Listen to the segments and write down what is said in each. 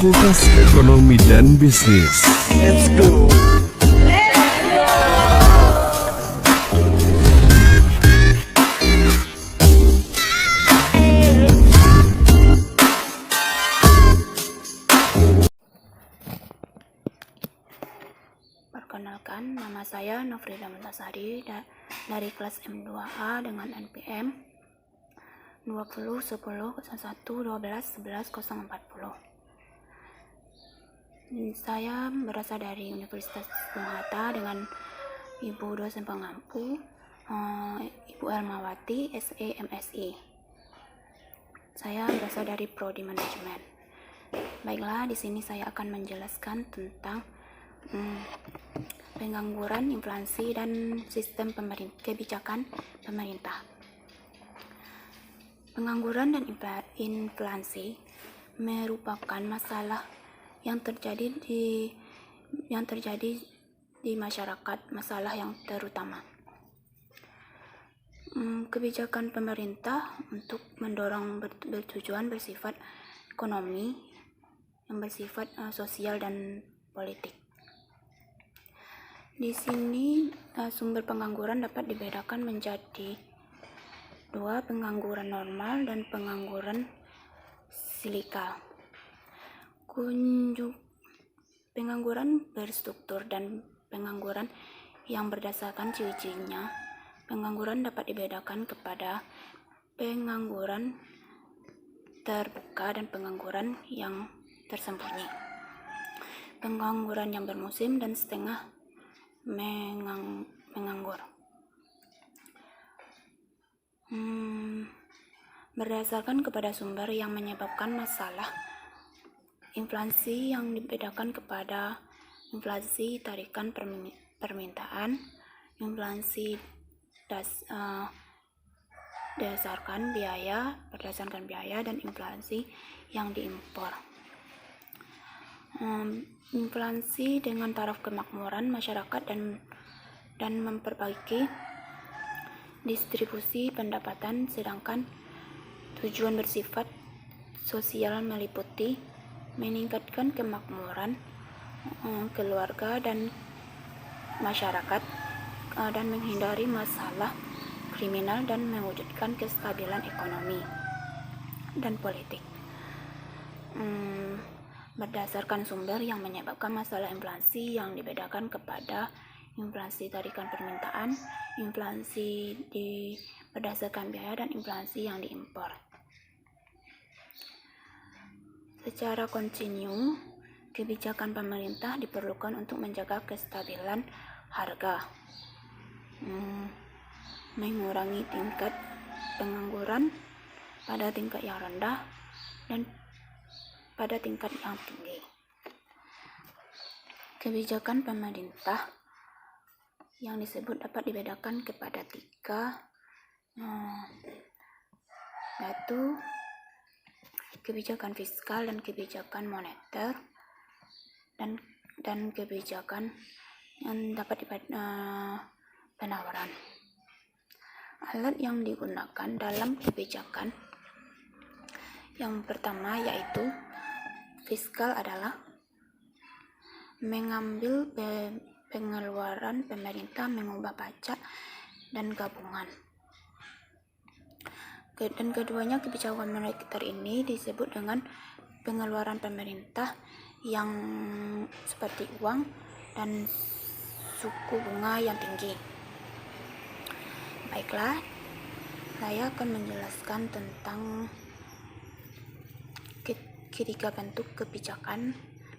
Fakultas Ekonomi dan Bisnis. Let's go. Perkenalkan, nama saya Nofrida Muntasari dari kelas M2A dengan NPM 20 10 01 12 11 040. Saya berasal dari Universitas Bung Hatta dengan Ibu dosen pengampu, Ibu Elmawati, SE MSI. Saya berasal dari Prodi Manajemen. Baiklah, di sini saya akan menjelaskan tentang pengangguran, inflasi, dan sistem kebijakan pemerintah. Pengangguran dan inflasi merupakan masalah yang terjadi di masyarakat, masalah yang terutama. Kebijakan pemerintah untuk mendorong bertujuan bersifat ekonomi, yang bersifat sosial dan politik. Di sini sumber pengangguran dapat dibedakan menjadi dua, pengangguran normal dan pengangguran silikal. Pengangguran berstruktur dan pengangguran yang berdasarkan ciri-cirinya. Pengangguran dapat dibedakan kepada pengangguran terbuka dan pengangguran yang tersembunyi. Pengangguran yang bermusim dan setengah menganggur. Berdasarkan kepada sumber yang menyebabkan masalah, inflasi yang dibedakan kepada inflasi tarikan permintaan, inflasi berdasarkan biaya, dan inflasi yang diimpor. Inflasi dengan taraf kemakmuran masyarakat dan memperbaiki distribusi pendapatan, sedangkan tujuan bersifat sosial meliputi meningkatkan kemakmuran keluarga dan masyarakat dan menghindari masalah kriminal dan mewujudkan kestabilan ekonomi dan politik. Berdasarkan sumber yang menyebabkan masalah inflasi yang dibedakan kepada inflasi tarikan permintaan, inflasi berdasarkan biaya, dan inflasi yang diimpor. Secara kontinu, kebijakan pemerintah diperlukan untuk menjaga kestabilan harga, mengurangi tingkat pengangguran pada tingkat yang rendah dan pada tingkat yang tinggi. Kebijakan pemerintah yang disebut dapat dibedakan kepada tiga, yaitu kebijakan fiskal dan kebijakan moneter dan kebijakan yang dapat penawaran. Alat yang digunakan dalam kebijakan yang pertama yaitu fiskal adalah mengambil pengeluaran pemerintah, mengubah pajak dan gabungan. Dan keduanya, kebijakan moneter ini disebut dengan pengeluaran pemerintah yang seperti uang dan suku bunga yang tinggi. Baiklah, saya akan menjelaskan tentang ketiga bentuk kebijakan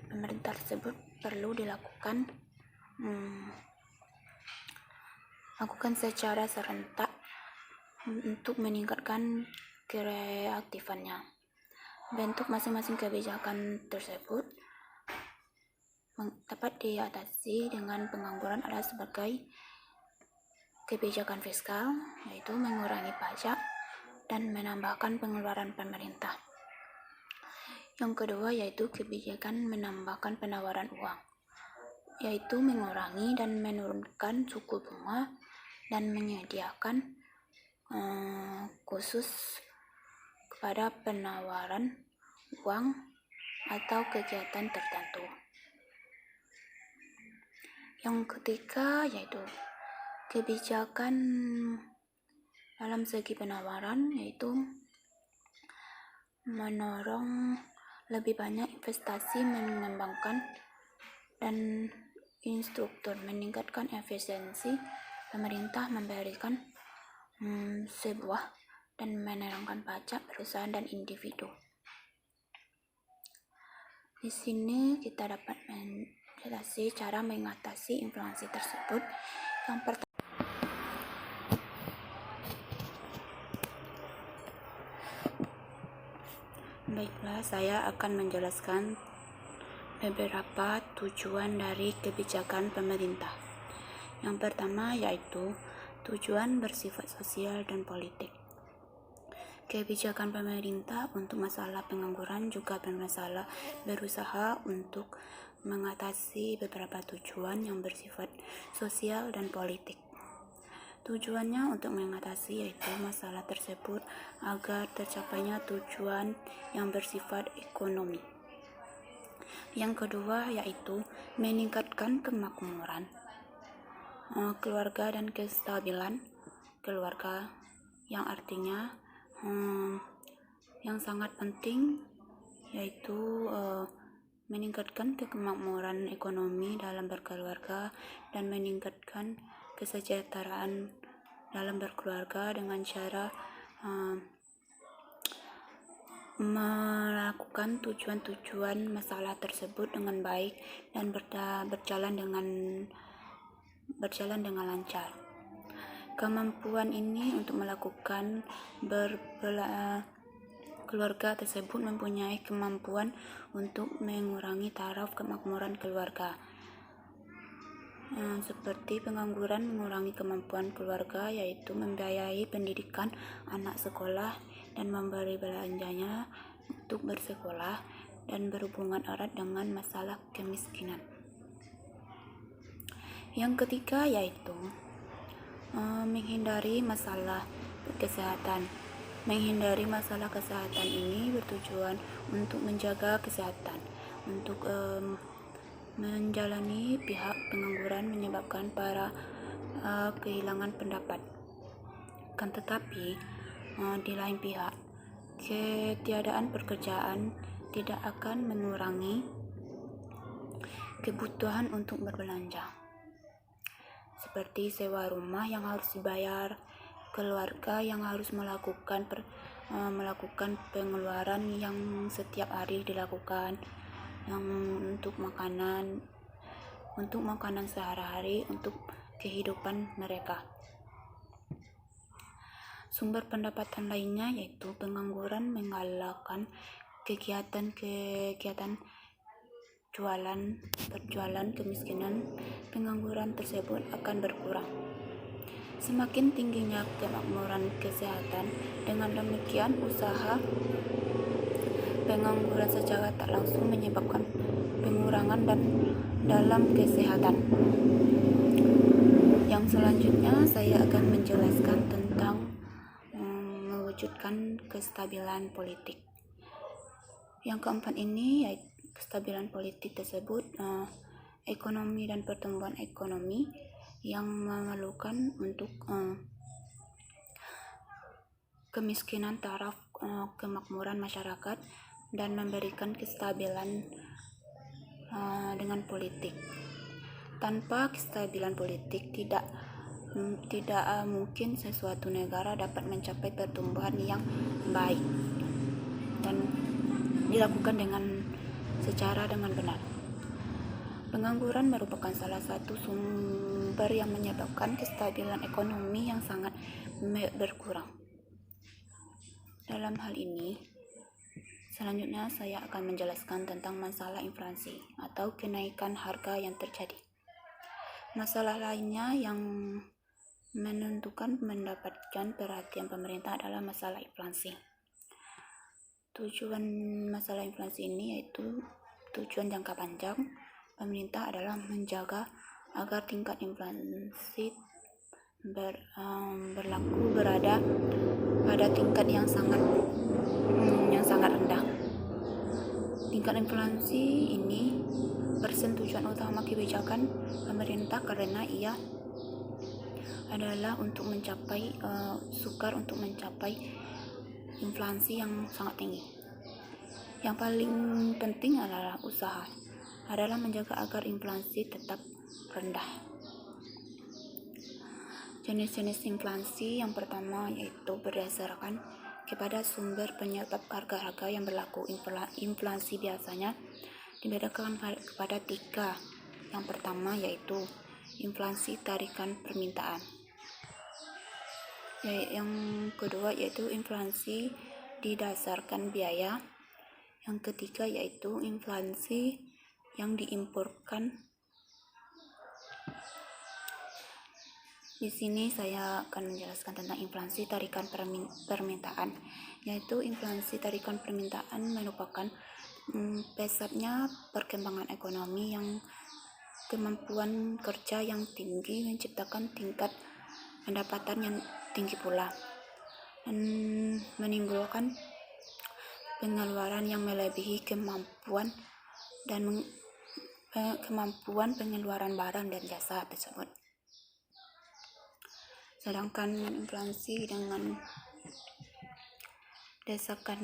pemerintah tersebut perlu dilakukan secara serentak untuk meningkatkan kreatifannya. Bentuk masing-masing kebijakan tersebut dapat diatasi dengan pengangguran adalah sebagai kebijakan fiskal, yaitu mengurangi pajak dan menambahkan pengeluaran pemerintah. Yang kedua yaitu kebijakan menambahkan penawaran uang, yaitu mengurangi dan menurunkan suku bunga dan menyediakan khusus kepada penawaran uang atau kegiatan tertentu. Yang ketiga yaitu kebijakan dalam segi penawaran, yaitu mendorong lebih banyak investasi, mengembangkan dan instruktur, meningkatkan efisiensi pemerintah, memberikan sebuah dan menerangkan pajak perusahaan dan individu. Di sini kita dapat menjelaskan cara mengatasi inflasi tersebut. Yang pertama, baiklah, saya akan menjelaskan beberapa tujuan dari kebijakan pemerintah. Yang pertama yaitu tujuan bersifat sosial dan politik. Kebijakan pemerintah untuk masalah pengangguran juga bermasalah berusaha untuk mengatasi beberapa tujuan yang bersifat sosial dan politik. Tujuannya untuk mengatasi yaitu masalah tersebut agar tercapainya tujuan yang bersifat ekonomi. Yang kedua yaitu meningkatkan kemakmuran keluarga dan kestabilan keluarga, yang artinya yang sangat penting yaitu meningkatkan kemakmuran ekonomi dalam berkeluarga dan meningkatkan kesejahteraan dalam berkeluarga dengan cara melakukan tujuan-tujuan masalah tersebut dengan baik dan berjalan dengan lancar. Kemampuan ini untuk melakukan keluarga tersebut mempunyai kemampuan untuk mengurangi taraf kemakmuran keluarga. Seperti pengangguran mengurangi kemampuan keluarga, yaitu membiayai pendidikan anak sekolah dan memberi belanjanya untuk bersekolah, dan berhubungan erat dengan masalah kemiskinan. Yang ketiga yaitu menghindari masalah kesehatan. Menghindari masalah kesehatan ini bertujuan untuk menjaga kesehatan, untuk menjalani pihak pengangguran menyebabkan para kehilangan pendapat. Kan tetapi di lain pihak, ketiadaan pekerjaan tidak akan mengurangi kebutuhan untuk berbelanja, seperti sewa rumah yang harus dibayar, keluarga yang harus melakukan pengeluaran yang setiap hari dilakukan, yang untuk makanan sehari-hari, untuk kehidupan mereka. Sumber pendapatan lainnya yaitu pengangguran menggalakkan kegiatan berjualan, kemiskinan pengangguran tersebut akan berkurang. Semakin tingginya kemakmuran kesehatan, dengan demikian usaha pengangguran secara tak langsung menyebabkan pengurangan dalam kesehatan. Yang selanjutnya saya akan menjelaskan tentang mewujudkan kestabilan politik. Yang keempat ini yaitu kestabilan politik tersebut, ekonomi dan pertumbuhan ekonomi yang memerlukan untuk kemiskinan taraf kemakmuran masyarakat dan memberikan kestabilan dengan politik. Tanpa kestabilan politik tidak mungkin sesuatu negara dapat mencapai pertumbuhan yang baik dan dilakukan secara benar. Pengangguran merupakan salah satu sumber yang menyebabkan kestabilan ekonomi yang sangat berkurang. Dalam hal ini, selanjutnya saya akan menjelaskan tentang masalah inflasi atau kenaikan harga yang terjadi. Masalah lainnya yang menentukan mendapatkan perhatian pemerintah adalah masalah inflasi. Tujuan masalah inflasi ini yaitu tujuan jangka panjang pemerintah adalah menjaga agar tingkat inflasi berada pada tingkat yang sangat rendah. Tingkat inflasi ini tujuan utama kebijakan pemerintah karena ia adalah untuk mencapai untuk mencapai inflasi yang sangat tinggi. Yang paling penting adalah usaha adalah menjaga agar inflasi tetap rendah. Jenis-jenis inflasi yang pertama yaitu berdasarkan kepada sumber penyebab harga-harga yang berlaku. Inflasi biasanya dibedakan kepada 3. Yang pertama yaitu inflasi tarikan permintaan. Yang kedua yaitu inflasi didasarkan biaya. Yang ketiga yaitu inflasi yang diimporkan. Di sini saya akan menjelaskan tentang inflasi tarikan permintaan, yaitu inflasi tarikan permintaan merupakan pesatnya perkembangan ekonomi yang kemampuan kerja yang tinggi menciptakan tingkat pendapatan yang tinggi pula, dan menimbulkan pengeluaran yang melebihi kemampuan pengeluaran barang dan jasa tersebut. Sedangkan inflasi dengan desakan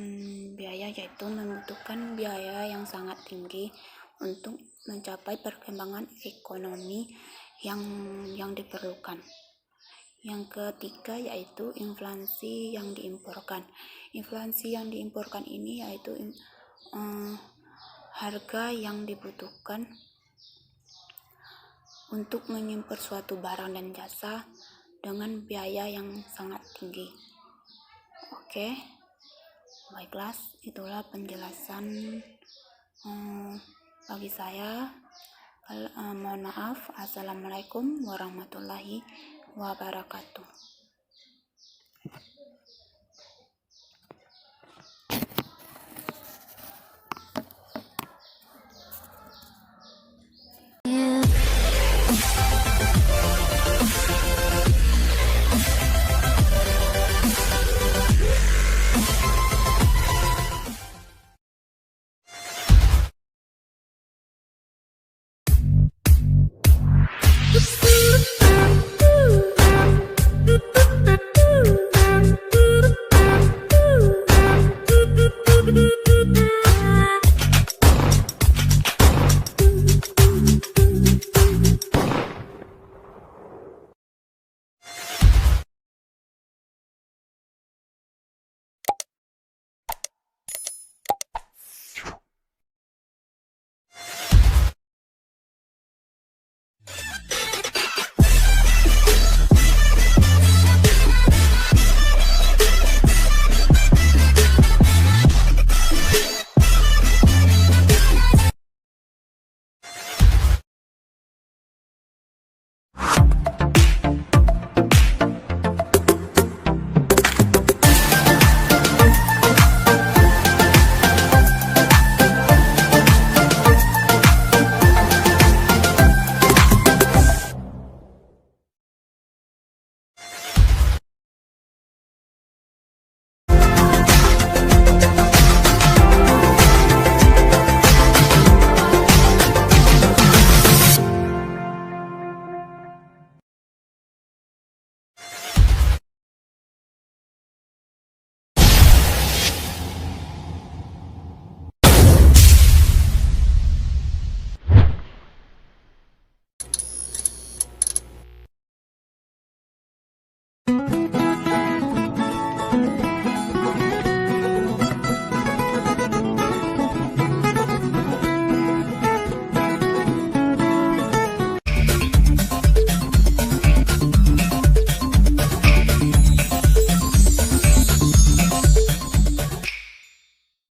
biaya yaitu membutuhkan biaya yang sangat tinggi untuk mencapai perkembangan ekonomi yang diperlukan. Yang ketiga yaitu inflasi yang diimporkan. Inflasi yang diimporkan ini yaitu harga yang dibutuhkan untuk mengimpor suatu barang dan jasa dengan biaya yang sangat tinggi. Oke, baiklah, itulah penjelasan bagi saya. Mohon maaf. Assalamualaikum warahmatullahi wabarakatuh.